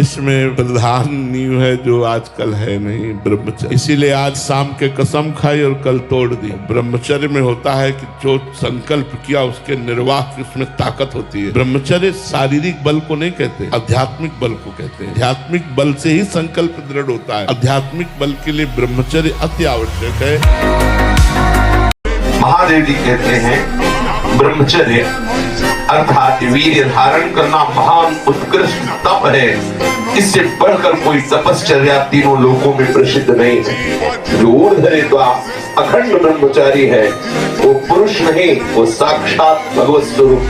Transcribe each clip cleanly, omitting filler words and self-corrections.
इसमें प्रधान नींव है जो आजकल है नहीं, ब्रह्मचर्य। इसीलिए आज शाम के कसम खाई और कल तोड़ दी। ब्रह्मचर्य में होता है कि जो संकल्प किया उसके निर्वाह की उसमें ताकत होती है। ब्रह्मचर्य शारीरिक बल को नहीं कहते, आध्यात्मिक बल को कहते हैं। आध्यात्मिक बल से ही संकल्प दृढ़ होता है। आध्यात्मिक बल के लिए ब्रह्मचर्य अति आवश्यक है। महादेव जी कहते हैं ब्रह्मचर्य अर्थात वीर्य धारण करना महान उत्कृष्ट तप है। इससे बढ़कर कोई तपश्चर्या तीनों लोकों में प्रसिद्ध नहीं है। जो ऊर्ध्वरेता अखंड ब्रह्मचारी है वो पुरुष नहीं, वो साक्षात भगवत स्वरूप।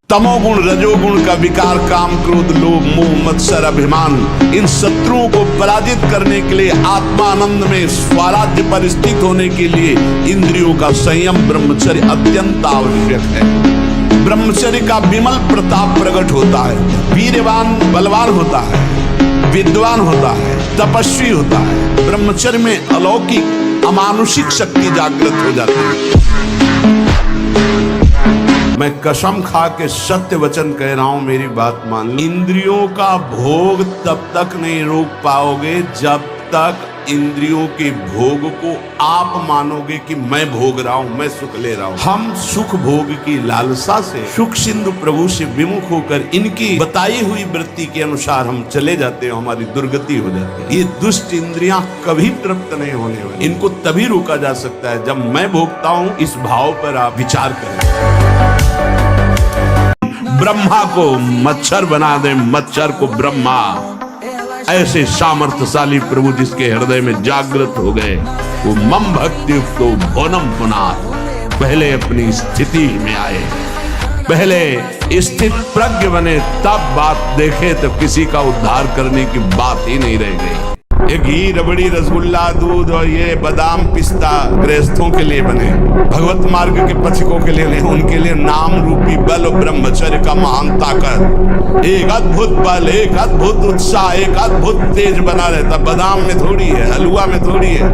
तमोगुण रजोगुण का विकार, काम क्रोध लोभ मोह मत्सर अभिमान, इन शत्रुओं को पराजित करने के लिए आत्मानंद में स्वराज्य पर स्थित होने के लिए इंद्रियों का संयम ब्रह्मचर्य अत्यंत आवश्यक है। ब्रह्मचर्य का विमल प्रताप प्रकट होता है। वीरवान बलवान होता है, विद्वान होता है, तपस्वी होता है। ब्रह्मचर्य में अलौकिक अमानुषिक शक्ति जागृत हो जाती है। मैं कसम खा के सत्य वचन कह रहा हूं, मेरी बात मान लो। इंद्रियों का भोग तब तक नहीं रोक पाओगे जब तक इंद्रियों के भोग को आप मानोगे कि मैं भोग रहा हूं, मैं सुख ले रहा हूं। हम सुख भोग की लालसा से सुख सिंधु प्रभु से विमुख होकर इनकी बताई हुई वृत्ति के अनुसार हम चले जाते हैं, हमारी दुर्गति हो जाती है। ये दुष्ट इंद्रियां कभी तृप्त नहीं होने वाली। इनको तभी रोका जा सकता है जब मैं भोगता हूं। इस भाव पर आप विचार करें। ब्रह्मा को मच्छर बना दे, मच्छर को ब्रह्मा। ऐसे सामर्थ्यशाली प्रभु जिसके हृदय में जागृत हो गए, वो मम भक्ति तो भोनम पुनाथ। पहले अपनी स्थिति में आए, पहले स्थित प्रज्ञ बने, तब बात देखे तो किसी का उद्धार करने की बात ही नहीं रह गई। ये घी रबड़ी रसगुल्ला दूध और ये बादाम पिस्ता गृहस्थों के लिए बने, भगवत मार्ग के पथिकों के लिए नहीं। उनके लिए नाम रूपी बल और ब्रह्मचर्य का महान ताकत, एक अद्भुत बल, एक अद्भुत उत्साह, एक अद्भुत तेज बना रहता। बादाम में थोड़ी है, हलवा में थोड़ी है।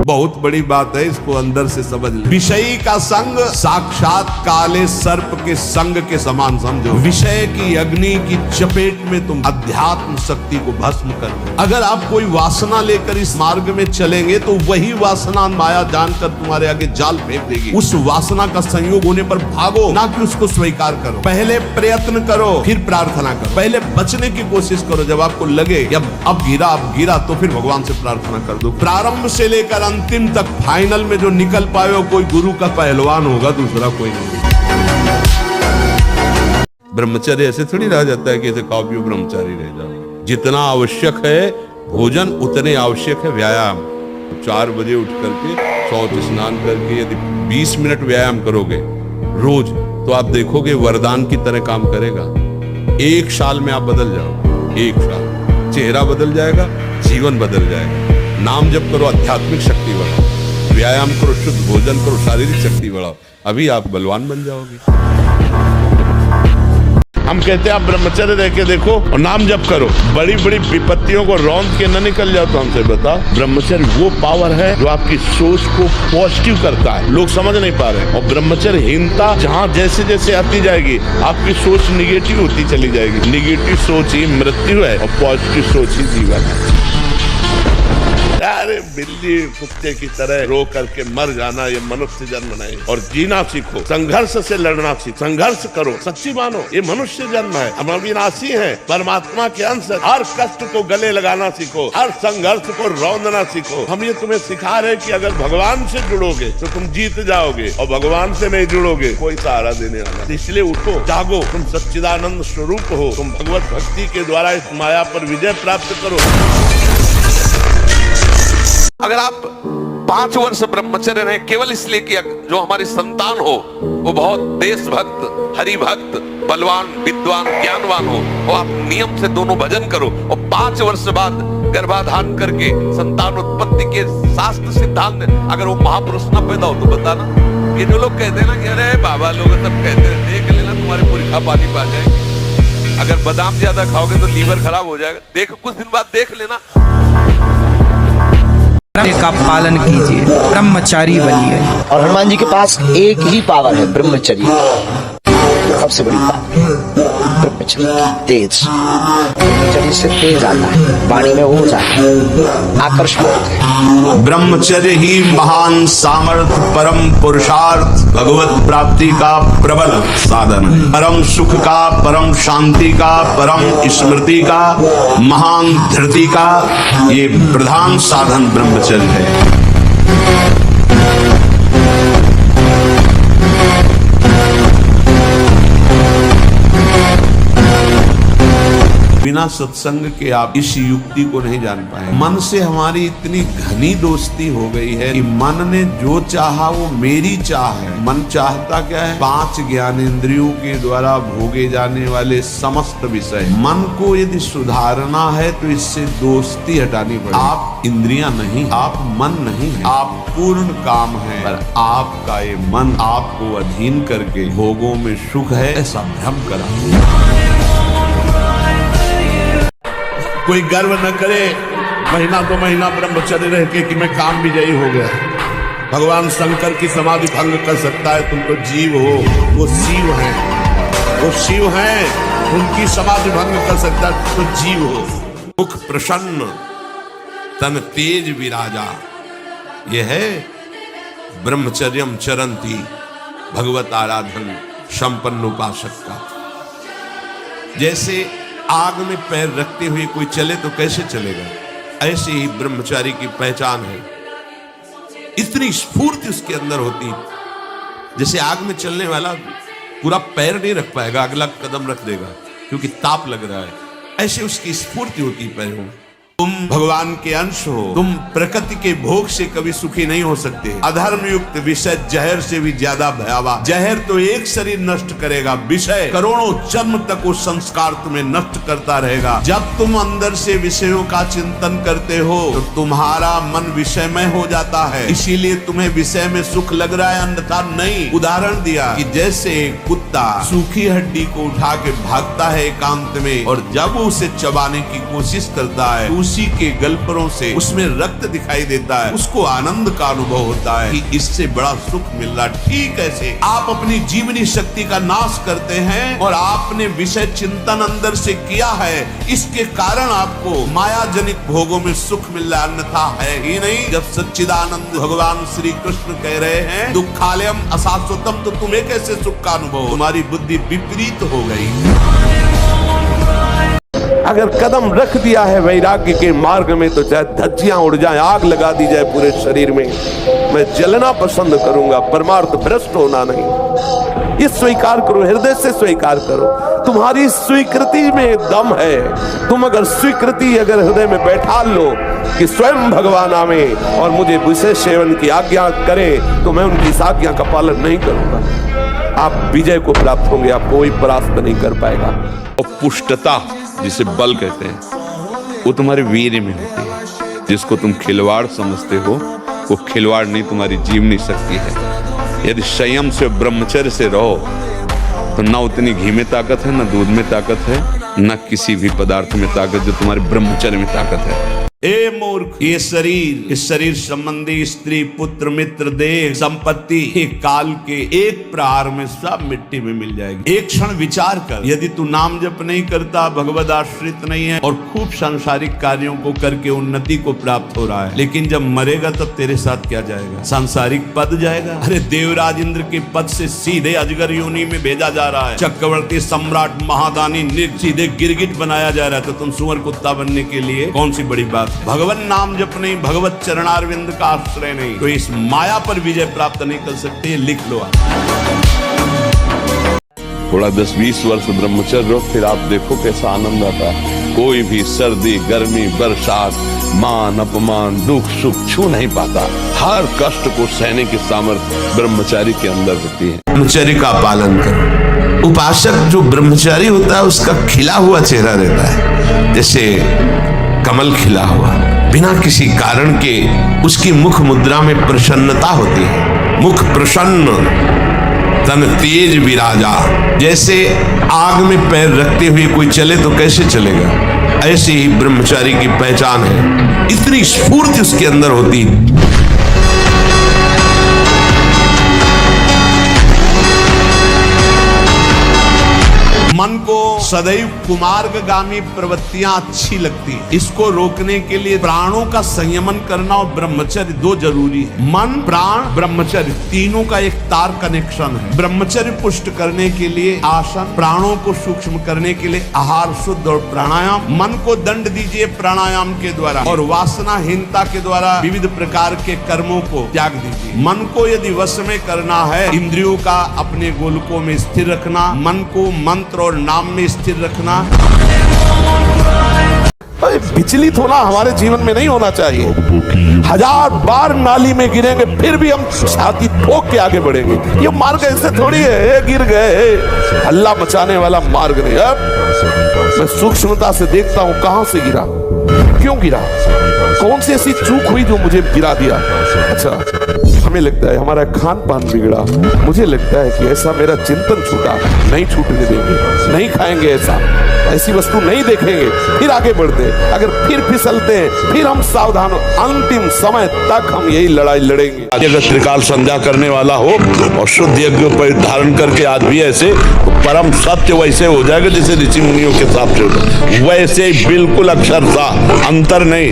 बहुत बड़ी बात है, इसको अंदर से समझ ले। विषयी का संग साक्षात काले सर्प के संग के समान समझो। विषय की अग्नि की चपेट में तुम अध्यात्म शक्ति को भस्म कर दो। अगर आप कोई वासना लेकर इस मार्ग में चलेंगे तो वही वासना माया जानकर तुम्हारे आगे जाल फेंक देगी। उस वासना का संयोग होने पर भागो, ना कि उसको स्वीकार करो। पहले प्रयत्न करो, फिर प्रार्थना करो। पहले बचने की कोशिश करो। जब आपको लगे कि अब गिरा तो फिर भगवान से प्रार्थना कर दो। प्रारंभ से लेकर अंतिम तक फाइनल में जो निकल पाए हो, कोई गुरु का पहलवान होगा, दूसरा कोई नहीं। ब्रह्मचर्य ऐसे थोड़ी रह जाता है कि ऐसे खाओ पियो ब्रह्मचारी रह जाओ। जितना आवश्यक है भोजन, उतने आवश्यक है व्यायाम। 4 बजे उठ करके शौच स्नान करके यदि 20 मिनट व्यायाम करोगे रोज, तो आप देखोगे वरदान की तरह काम करेगा। 1 साल में आप बदल जाओगे। 1 साल चेहरा बदल जाएगा, जीवन बदल जाएगा। नाम जप करो, आध्यात्मिक शक्ति बढ़ाओ। व्यायाम करो, शुद्ध भोजन करो, शारीरिक शक्ति बढ़ाओ। अभी आप बलवान बन जाओगे। हम कहते हैं आप ब्रह्मचर्य रह के देखो और नाम जप करो, बड़ी बड़ी विपत्तियों को रौंद के न निकल जाओ। तो हमसे बताओ, ब्रह्मचर्य वो पावर है जो आपकी सोच को पॉजिटिव करता है। लोग समझ नहीं पा रहे। और ब्रह्मचर्यहीनता जहाँ जैसे जैसे आती जाएगी, आपकी सोच निगेटिव होती चली जाएगी। निगेटिव सोच ही मृत्यु है और पॉजिटिव सोच ही जीवन है। अरे बिल्ली कुत्ते की तरह रो करके मर जाना ये मनुष्य जन्म नहीं। और जीना सीखो, संघर्ष से लड़ना सीखो, संघर्ष करो, सच्ची मानो ये मनुष्य जन्म है। हम अविनाशी हैं, परमात्मा के अंश। हर कष्ट को गले लगाना सीखो, हर संघर्ष को रौंदना सीखो। हम ये तुम्हें सिखा रहे कि अगर भगवान से जुड़ोगे तो तुम जीत जाओगे, और भगवान से नहीं जुड़ोगे कोई सहारा देने वाला। इसलिए उठो, जागो, तुम सच्चिदानंद स्वरूप हो। तुम भगवत भक्ति के द्वारा इस माया पर विजय प्राप्त करो। अगर आप 5 वर्ष ब्रह्मचर्य रहे केवल इसलिए कि जो हमारी संतान हो वो बहुत देशभक्त, हरिभक्त, बलवान, विद्वान, ज्ञानवान हो, और आप नियम से दोनों भजन करो, और 5 वर्ष बाद गर्भाधान करके संतान उत्पत्ति के शास्त्र सिद्धांत अगर वो महापुरुष न पैदा हो तो बताना। ये जो लोग कहते हैं ना कि अरे बाबा लोग सब कहते हैं, देख लेना तुम्हारे पुरखा पानी पा जाएंगे। अगर बादाम ज्यादा खाओगे तो लीवर खराब हो जाएगा। देखो कुछ दिन बाद देख लेना। का पालन कीजिए, ब्रह्मचारी बनिए। और हनुमान जी के पास एक ही पावर है, ब्रह्मचर्य। सबसे बड़ी पावर चलेगी तेज, ब्रह्मचर्य से तेज आता है, वाणी में ओज आता है, आकर्षण होता है। ब्रह्मचर्य ही महान सामर्थ्य, परम पुरुषार्थ, भगवत प्राप्ति का प्रबल साधन है। परम सुख का, परम शांति का, परम स्मृति का, महान धृति का ये प्रधान साधन ब्रह्मचर्य है। बिना सत्संग के आप इस युक्ति को नहीं जान पाए। मन से हमारी इतनी घनी दोस्ती हो गई है कि मन ने जो चाहा वो मेरी चाह है। मन चाहता क्या है? 5 ज्ञानेंद्रियों के द्वारा भोगे जाने वाले समस्त विषय। मन को यदि सुधारना है तो इससे दोस्ती हटानी पड़ेगी। आप इंद्रियां नहीं, आप मन नहीं है, आप पूर्ण काम है, पर आपका ये मन आपको अधीन करके भोगों में सुख है ऐसा भ्रम करा। कोई गर्व न करे महीना 2 महीना ब्रह्मचर्य रह के कि मैं काम विजयी हो गया। भगवान शंकर की समाधि भंग कर सकता है, तुम तो जीव हो, वो शिव हैं, वो शिव हैं, उनकी समाधि भंग कर सकता है, तुम तो जीव हो। मुख प्रसन्न तन तेज विराजा, ये है ब्रह्मचर्यम चरंती भगवत आराधन संपन्न उपासक का। जैसे आग में पैर रखते हुए कोई चले तो कैसे चलेगा, ऐसे ही ब्रह्मचारी की पहचान है। इतनी स्फूर्ति उसके अंदर होती, जैसे आग में चलने वाला पूरा पैर नहीं रख पाएगा, अगला कदम रख देगा क्योंकि ताप लग रहा है, ऐसे उसकी स्फूर्ति होती पैरों में। तुम भगवान के अंश हो, तुम प्रकृति के भोग से कभी सुखी नहीं हो सकते। अधर्म युक्त विषय जहर से भी ज्यादा भयावह। जहर तो एक शरीर नष्ट करेगा, विषय करोड़ों जन्म तक उस संस्कार तुम्हें नष्ट करता रहेगा। जब तुम अंदर से विषयों का चिंतन करते हो तो तुम्हारा मन विषयमय हो जाता है, इसीलिए तुम्हें विषय में सुख लग रहा है, अन्यथा नहीं। उदाहरण दिया कि जैसे कुत्ता सूखी हड्डी को उठा के भागता है एकांत में, और जब उसे चबाने की कोशिश करता है उसी के गलपरों से उसमें रक्त दिखाई देता है, उसको आनंद का अनुभव होता है कि इससे बड़ा सुख मिल रहा। ठीक ऐसे आप अपनी जीवनी शक्ति का नाश करते हैं और आपने विषय चिंतन अंदर से किया है, इसके कारण आपको माया जनित भोगों में सुख मिल रहा, अन्यथा है ही नहीं। जब सच्चिदानंद भगवान श्री कृष्ण कह रहे हैं दुखालयम अशाश्वतम, तो तुम्हें कैसे सुख का अनुभव? तुम्हारी बुद्धि विपरीत हो गई। अगर कदम रख दिया है वैराग्य के मार्ग में तो चाहे धज्जियां उड़ जाए, आग लगा दी जाए पूरे शरीर में, मैं जलना पसंद करूंगा, परमार्थ भ्रष्ट होना नहीं। ये स्वीकार करो, हृदय से स्वीकार करो। तुम्हारी स्वीकृति में दम है। तुम अगर स्वीकृति अगर हृदय में बैठा लो कि स्वयं भगवान आवे और मुझे विषय सेवन की आज्ञा करें, तो मैं उनकी इस आज्ञा का पालन नहीं करूंगा, आप विजय को प्राप्त होंगे, आप कोई परास्त नहीं कर पाएगा। और पुष्टता जिसे बल कहते हैं वो तुम्हारे वीर्य में होती है। जिसको तुम खिलवाड़ समझते हो वो खिलवाड़ नहीं, तुम्हारी जीवनी शक्ति है। यदि संयम से ब्रह्मचर्य से रहो तो न उतनी घी में ताकत है, न दूध में ताकत है, न किसी भी पदार्थ में ताकत जो तुम्हारे ब्रह्मचर्य में ताकत है। ए मूर्ख, ये शरीर, इस शरीर संबंधी स्त्री पुत्र मित्र देह संपत्ति काल के एक प्रहार में सब मिट्टी में मिल जाएगी। एक क्षण विचार कर, यदि तू नाम जप नहीं करता, भगवद आश्रित नहीं है और खूब सांसारिक कार्यों को करके उन्नति को प्राप्त हो रहा है, लेकिन जब मरेगा तब तेरे साथ क्या जाएगा? सांसारिक पद जाएगा। अरे देवराज इंद्र के पद से सीधे अजगर योनि में भेजा जा रहा है। चक्रवर्ती सम्राट महादानी सीधे गिरगिट बनाया जा रहा है, तो तुम सुअर कुत्ता बनने के लिए कौन सी बड़ी बात? भगवान नाम जप नहीं, भगवत चरणारविंद का आश्रय नहीं, तो इस माया पर विजय प्राप्त नहीं कर सकते। ये लिख लो। थोड़ा 10-20 वर्ष ब्रह्मचर्य रहो, फिर आप देखो कैसा आनंद आता है। कोई भी सर्दी गर्मी बरसात मान अपमान दुख सुख छू नहीं पाता। हर कष्ट को सहने की सामर्थ्य ब्रह्मचारी के अंदर होती है। ब्रह्मचर्य का पालन करो। उपासक जो ब्रह्मचारी होता है उसका खिला हुआ चेहरा रहता है, जैसे कमल खिला हुआ, बिना किसी कारण के उसकी मुख मुद्रा में प्रसन्नता होती है। मुख प्रसन्न तन तेज विराजा, जैसे आग में पैर रखते हुए कोई चले तो कैसे चलेगा, ऐसे ही ब्रह्मचारी की पहचान है। इतनी स्फूर्ति उसके अंदर होती। मन को सदैव कुमार्गगामी प्रवृत्तियां अच्छी लगती हैं। इसको रोकने के लिए प्राणों का संयमन करना और ब्रह्मचर्य दो जरूरी है। मन, प्राण, ब्रह्मचर्य तीनों का एक तार कनेक्शन है। ब्रह्मचर्य पुष्ट करने के लिए आसन, प्राणों को सूक्ष्म करने के लिए आहार शुद्ध और प्राणायाम, मन को दंड दीजिए प्राणायाम के द्वारा और वासनाहीनता के द्वारा विविध प्रकार के कर्मों को त्याग दीजिए। मन को यदि वश में करना है, इंद्रियों का अपने गोलकों में स्थिर रखना, मन को मंत्र और नाम में स्थिर रखना। विचलित होना हमारे जीवन में नहीं होना चाहिए। 1000 बार नाली में गिरेंगे फिर भी हम छाती ठोक के आगे बढ़ेंगे। ये मार्ग ऐसे थोड़ी है, गिर गए हल्ला मचाने वाला मार्ग नहीं। अब मैं सूक्ष्मता से देखता हूं कहां से गिरा, क्यों गिरा, कौन सी ऐसी चूक हुई जो मुझे गिरा दिया। अच्छा, हमें लगता है हमारा खान पान बिगड़ा, मुझे लगता है कि ऐसा मेरा चिंतन छूटा, नहीं छूटने देंगे, नहीं खाएंगे ऐसा, ऐसी वस्तु नहीं देखेंगे, फिर आगे बढ़ते। अगर फिर फिसलते हैं फिर हम सावधान हो, अंतिम समय तक हम यही लड़ाई लड़ेंगे। अगर त्रिकाल संध्या करने वाला हो और शुद्ध यज्ञ पर धारण करके आज भी ऐसे, तो परम सत्य वैसे हो जाएगा जैसे ऋषि मुनियों के हिसाब से होता, वैसे बिल्कुल अक्षरशः अंतर नहीं।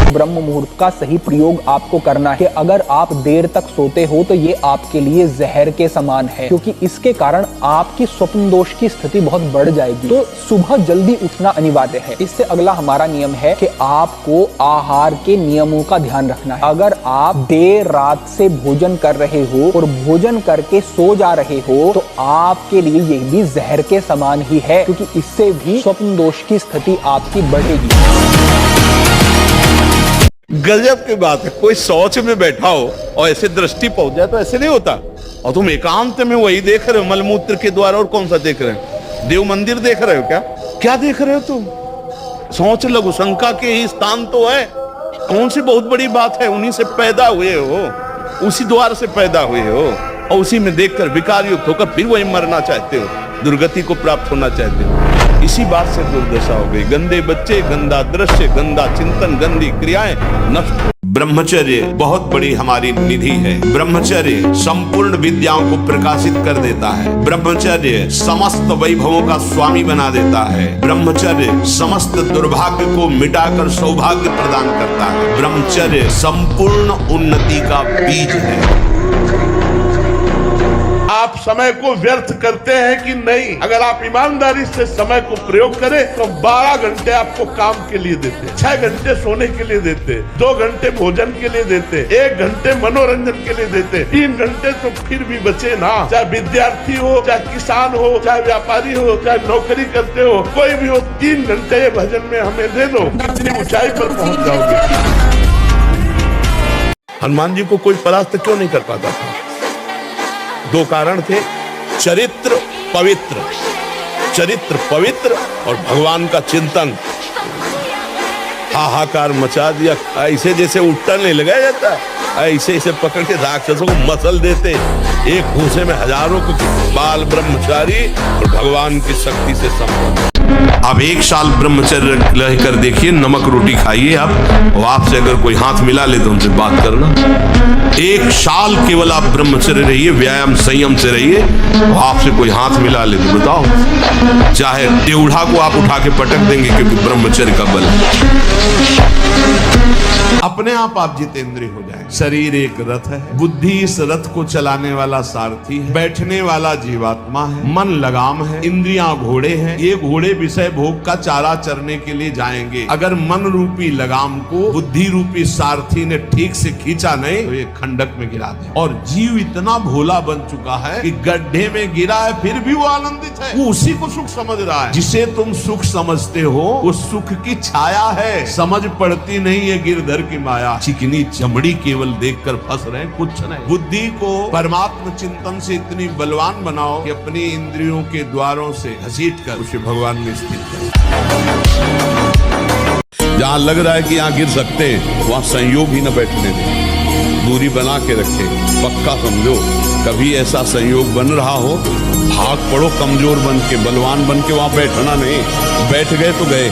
ब्रह्म मुहूर्त का सही प्रयोग आपको करना है। अगर आप देर तक सोते हो तो ये आपके लिए जहर के समान है, क्योंकि इसके कारण आपकी स्वप्न दोष की स्थिति बहुत बढ़ जाएगी। तो सुबह जल्दी उठना अनिवार्य है। इससे अगला हमारा नियम है कि आपको आहार के नियमों का ध्यान रखना है। अगर आप देर रात से भोजन कर रहे हो और भोजन करके सो जा रहे हो तो आपके लिए ये भी जहर के समान ही है, क्योंकि इससे भी स्वप्न दोष की स्थिति आपकी बढ़ेगी। गजब की बात है, कोई शौच में बैठा हो और ऐसे दृष्टि पहुंच जाए तो ऐसे नहीं होता, और तुम एकांत में वही देख रहे हो मलमूत्र के द्वारा। और कौन सा देख रहे हो, देव मंदिर देख रहे हो क्या, क्या देख रहे हो तुम? सोच लघु शंका के ही स्थान तो है। कौन सी बहुत बड़ी बात है, उन्हीं से पैदा हुए हो, उसी द्वार से पैदा हुए हो और उसी में देखकर विकार युक्त होकर फिर वही मरना चाहते हो, दुर्गति को प्राप्त होना चाहते हो। इसी बात से दुर्दशा हो गई। गंदे बच्चे, गंदा दृश्य, गंदा चिंतन, गंदी क्रियाएं नष्ट। ब्रह्मचर्य बहुत बड़ी हमारी निधि है। ब्रह्मचर्य संपूर्ण विद्याओं को प्रकाशित कर देता है। ब्रह्मचर्य समस्त वैभवों का स्वामी बना देता है। ब्रह्मचर्य समस्त दुर्भाग्य को मिटाकर सौभाग्य प्रदान करता है। ब्रह्मचर्य संपूर्ण उन्नति का बीज है। आप समय को व्यर्थ करते हैं कि नहीं? अगर आप ईमानदारी से समय को प्रयोग करें तो 12 घंटे आपको काम के लिए देते, 6 घंटे सोने के लिए देते, 2 घंटे भोजन के लिए देते, 1 घंटे मनोरंजन के लिए देते, 3 घंटे तो फिर भी बचे ना। चाहे विद्यार्थी हो, चाहे किसान हो, चाहे व्यापारी हो, चाहे नौकरी करते हो, कोई भी हो, 3 घंटे भजन में हमें दे दो, कितनी ऊंचाई पर पहुंच जाओगे। हनुमान जी को कोई परास्त क्यों नहीं कर पाता था? 2 कारण थे, चरित्र पवित्र, चरित्र पवित्र और भगवान का चिंतन। हाहाकार मचा दिया, ऐसे जैसे उल्टा नहीं लगाया जाता, ऐसे ऐसे पकड़ के राक्षसों को मसल देते। एक घूसे में हजारों को बाल ब्रह्मचारी और भगवान की शक्ति से संपन्न। अब 1 साल ब्रह्मचर्य रहकर देखिए, नमक रोटी खाइए आप, और आपसे अगर कोई हाथ मिला ले तो उनसे बात करना। 1 साल केवल आप ब्रह्मचर्य रहिए, व्यायाम संयम से रहिए, और आपसे कोई हाथ मिला ले तो बताओ, चाहे टेढ़ा को आप उठा के पटक देंगे, क्योंकि ब्रह्मचर्य का बल है। अपने आप जितेंद्रिय हो जाए। शरीर एक रथ है, बुद्धि इस रथ को चलाने वाला सारथी है, बैठने वाला जीवात्मा है, मन लगाम है, इंद्रियां घोड़े हैं। ये घोड़े विषय भोग का चारा चरने के लिए जाएंगे। अगर मन रूपी लगाम को बुद्धि रूपी सारथी ने ठीक से खींचा नहीं तो ये खंडक में गिरा दे। और जीव इतना भोला बन चुका है कि गड्ढे में गिरा है फिर भी वो आनंदित है, वो उसी को सुख समझ रहा है। जिसे तुम सुख समझते हो वो सुख की छाया है, समझ पड़ती नहीं है गिरधर की माया। चिकनी चमड़ी केवल देखकर फंस रहे हैं, कुछ नहीं। बुद्धि को परमात्म चिंतन से इतनी बलवान बनाओ कि अपनी इंद्रियों के द्वारों से घसीट कर उसे भगवान में स्थित करो। जहां लग रहा है कि यहाँ गिर सकते हैं वहां संयोग ही न बैठने दें, दूरी बना के रखे। पक्का समझो, कभी ऐसा संयोग बन रहा हो, भाग पड़ो कमजोर बन के, बलवान बन के, वहां बैठना नहीं। बैठ गए तो गए,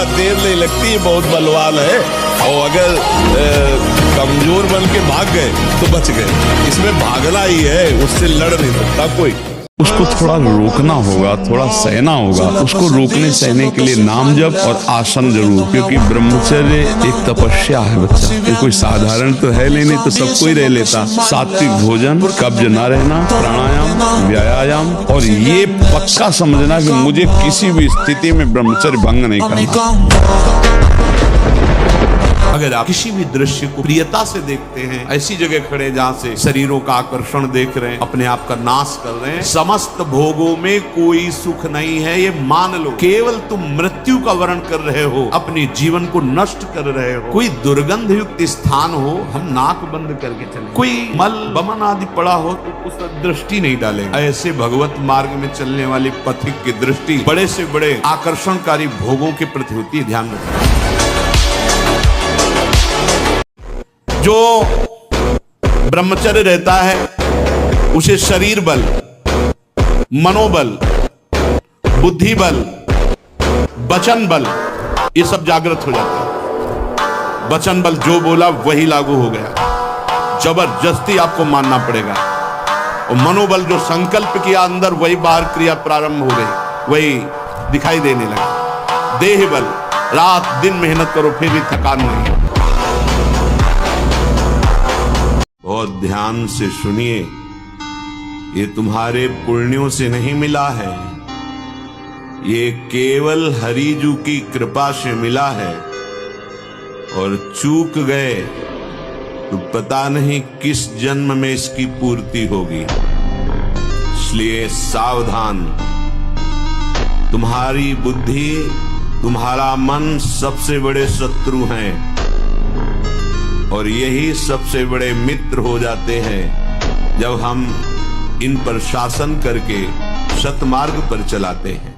देर नहीं लगती, ये बहुत बलवान है। और अगर कमजोर बन के भाग गए तो बच गए। इसमें भागना ही है, उससे लड़ नहीं सकता कोई। उसको थोड़ा रोकना होगा, थोड़ा सहना होगा। उसको रोकने सहने के लिए नाम जप और आसन जरूर, क्योंकि ब्रह्मचर्य एक तपस्या है बच्चा। ये कोई साधारण तो है नहीं तो सब कोई रह लेता। सात्विक भोजन, कब्ज न रहना, प्राणायाम, व्यायाम, और ये पक्का समझना कि मुझे किसी भी स्थिति में ब्रह्मचर्य भंग नहीं करना। अगर आप किसी भी दृश्य को प्रियता से देखते हैं, ऐसी जगह खड़े जहां से शरीरों का आकर्षण देख रहे हैं, अपने आप का नाश कर रहे हैं, समस्त भोगों में कोई सुख नहीं है, ये मान लो। केवल तुम मृत्यु का वर्ण कर रहे हो, अपने जीवन को नष्ट कर रहे हो। कोई दुर्गंध युक्त स्थान हो, हम नाक बंद करके चले। कोई मल बमन आदि पड़ा हो तो उस पर दृष्टि नहीं डालेंगे। ऐसे भगवत मार्ग में चलने वाले पथिक की दृष्टि बड़े से बड़े आकर्षणकारी भोगों के प्रति होती है, ध्यान रखना। जो ब्रह्मचर्य रहता है उसे शरीर बल, मनोबल, बुद्धि बल, वचन बल, ये सब जागृत हो जाता है। वचन बल जो बोला वही लागू हो गया, जबरदस्ती आपको मानना पड़ेगा। और मनोबल जो संकल्प किया अंदर वही बाहर क्रिया प्रारंभ हो गई, वही दिखाई देने लगा। देह बल, रात दिन मेहनत करो फिर भी थकान नहीं। बहुत ध्यान से सुनिए, ये तुम्हारे पुण्यों से नहीं मिला है, ये केवल हरिजू की कृपा से मिला है। और चूक गए तो पता नहीं किस जन्म में इसकी पूर्ति होगी। इसलिए सावधान। तुम्हारी बुद्धि, तुम्हारा मन सबसे बड़े शत्रु हैं, और यही सबसे बड़े मित्र हो जाते हैं जब हम इन पर शासन करके सतमार्ग पर चलाते हैं।